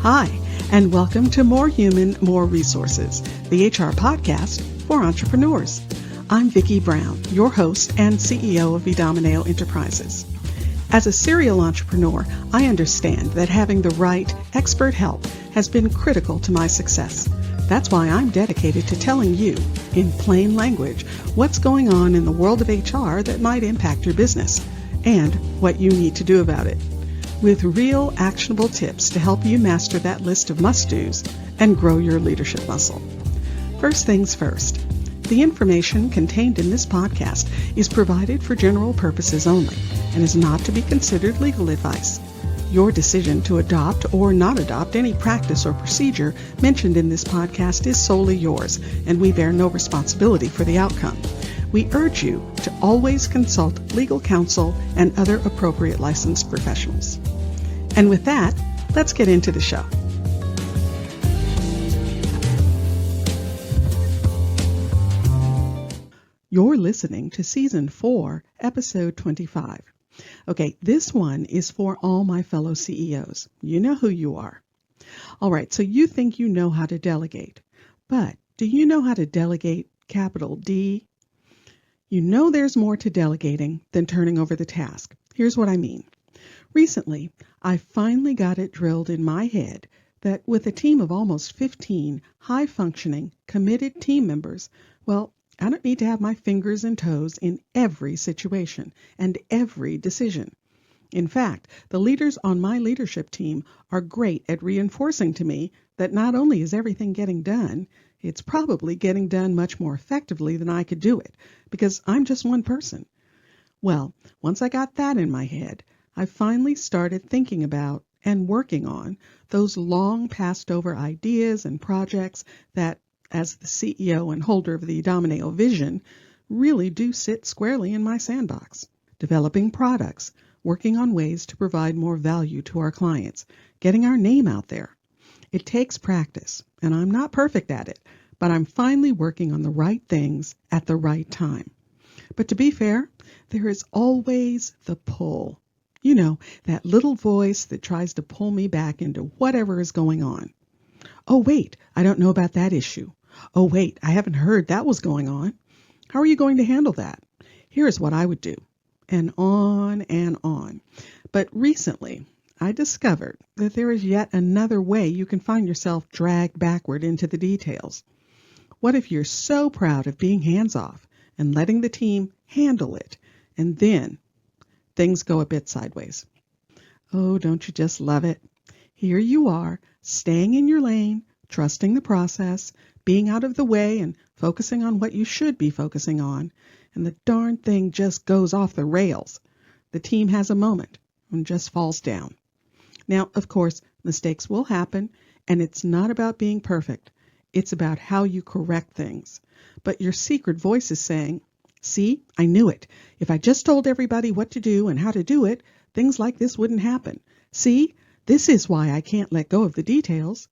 Hi, and welcome to More Human, More Resources, the HR podcast for entrepreneurs. I'm Vicki Brown, your host and CEO of Vidamaneo Enterprises. As a serial entrepreneur, I understand that having the right expert help has been critical to my success. That's why I'm dedicated to telling you, in plain language, what's going on in the world of HR that might impact your business and what you need to do about it, with real actionable tips to help you master that list of must-dos and grow your leadership muscle. First things first, the information contained in this podcast is provided for general purposes only and is not to be considered legal advice. Your decision to adopt or not adopt any practice or procedure mentioned in this podcast is solely yours, and we bear no responsibility for the outcome. We urge you to always consult legal counsel and other appropriate licensed professionals. And with that, let's get into the show. You're listening to Season 4, Episode 25. Okay, this one is for all my fellow CEOs. You know who you are. All right, so you think you know how to delegate, but do you know how to delegate capital D? You know there's more to delegating than turning over the task. Here's what I mean. Recently, I finally got it drilled in my head that with a team of almost 15 high-functioning, committed team members, well, I don't need to have my fingers and toes in every situation and every decision. In fact, the leaders on my leadership team are great at reinforcing to me that not only is everything getting done, it's probably getting done much more effectively than I could do it, because I'm just one person. Well, once I got that in my head, I finally started thinking about and working on those long passed over ideas and projects that, as the CEO and holder of the Vidamaneo vision, really do sit squarely in my sandbox. Developing products, working on ways to provide more value to our clients, getting our name out there. It takes practice, and I'm not perfect at it, but I'm finally working on the right things at the right time. But to be fair, there is always the pull. You know, that little voice that tries to pull me back into whatever is going on. Oh, wait, I don't know about that issue. Oh, wait, I haven't heard that was going on. How are you going to handle that? Here's what I would do. And on and on. But recently, I discovered that there is yet another way you can find yourself dragged backward into the details. What if you're so proud of being hands-off and letting the team handle it, and then things go a bit sideways? Oh, don't you just love it? Here you are, staying in your lane, trusting the process, being out of the way and focusing on what you should be focusing on, and the darn thing just goes off the rails. The team has a moment and just falls down. Now, of course, mistakes will happen, and it's not about being perfect. It's about how you correct things. But your secret voice is saying, see, I knew it. If I just told everybody what to do and how to do it, things like this wouldn't happen. See, this is why I can't let go of the details.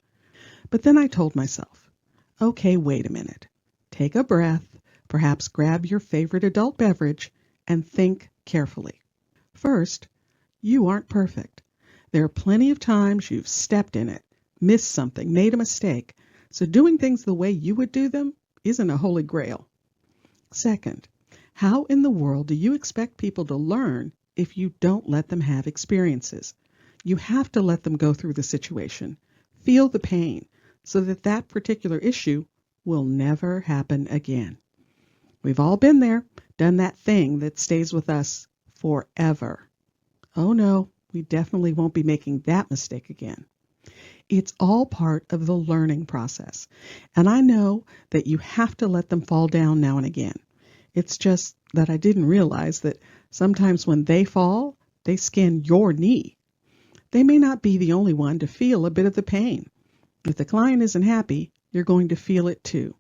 But then I told myself, okay, wait a minute. Take a breath, perhaps grab your favorite adult beverage, and think carefully. First, you aren't perfect. There are plenty of times you've stepped in it, missed something, made a mistake. So doing things the way you would do them isn't a holy grail. Second, how in the world do you expect people to learn if you don't let them have experiences? You have to let them go through the situation, feel the pain, so that that particular issue will never happen again. We've all been there, done that thing that stays with us forever. Oh no, we definitely won't be making that mistake again. It's all part of the learning process. And I know that you have to let them fall down now and again. It's just that I didn't realize that sometimes when they fall, they skin your knee. They may not be the only one to feel a bit of the pain. If the client isn't happy, you're going to feel it too.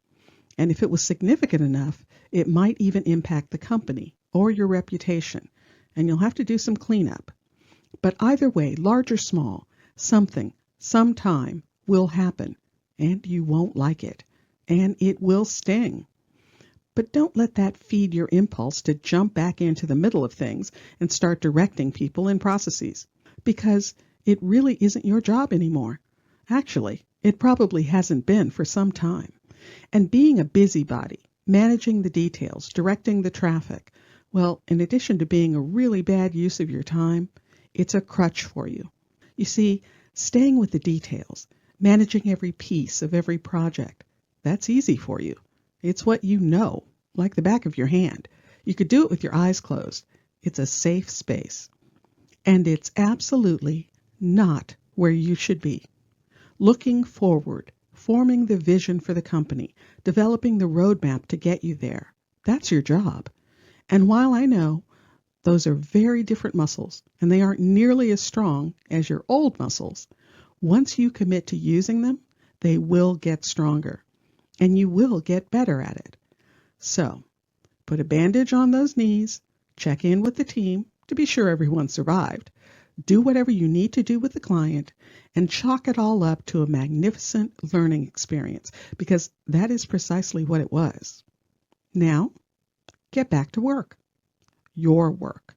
And if it was significant enough, it might even impact the company or your reputation. And you'll have to do some cleanup. But either way, large or small, something, sometime will happen, and you won't like it, and it will sting. But don't let that feed your impulse to jump back into the middle of things and start directing people and processes, because it really isn't your job anymore. Actually, it probably hasn't been for some time. And being a busybody, managing the details, directing the traffic, well, in addition to being a really bad use of your time, it's a crutch for you. You see, staying with the details, managing every piece of every project, that's easy for you. It's what you know, like the back of your hand. You could do it with your eyes closed. It's a safe space. And it's absolutely not where you should be. Looking forward, forming the vision for the company, developing the roadmap to get you there. That's your job. And while I know those are very different muscles and they aren't nearly as strong as your old muscles, once you commit to using them, they will get stronger and you will get better at it. So, put a bandage on those knees, check in with the team to be sure everyone survived, do whatever you need to do with the client, and chalk it all up to a magnificent learning experience, because that is precisely what it was. Now, get back to work. Your work.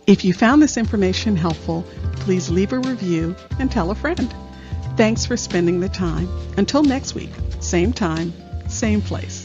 If you found this information helpful, please leave a review and tell a friend. Thanks for spending the time. Until next week, same time, same place.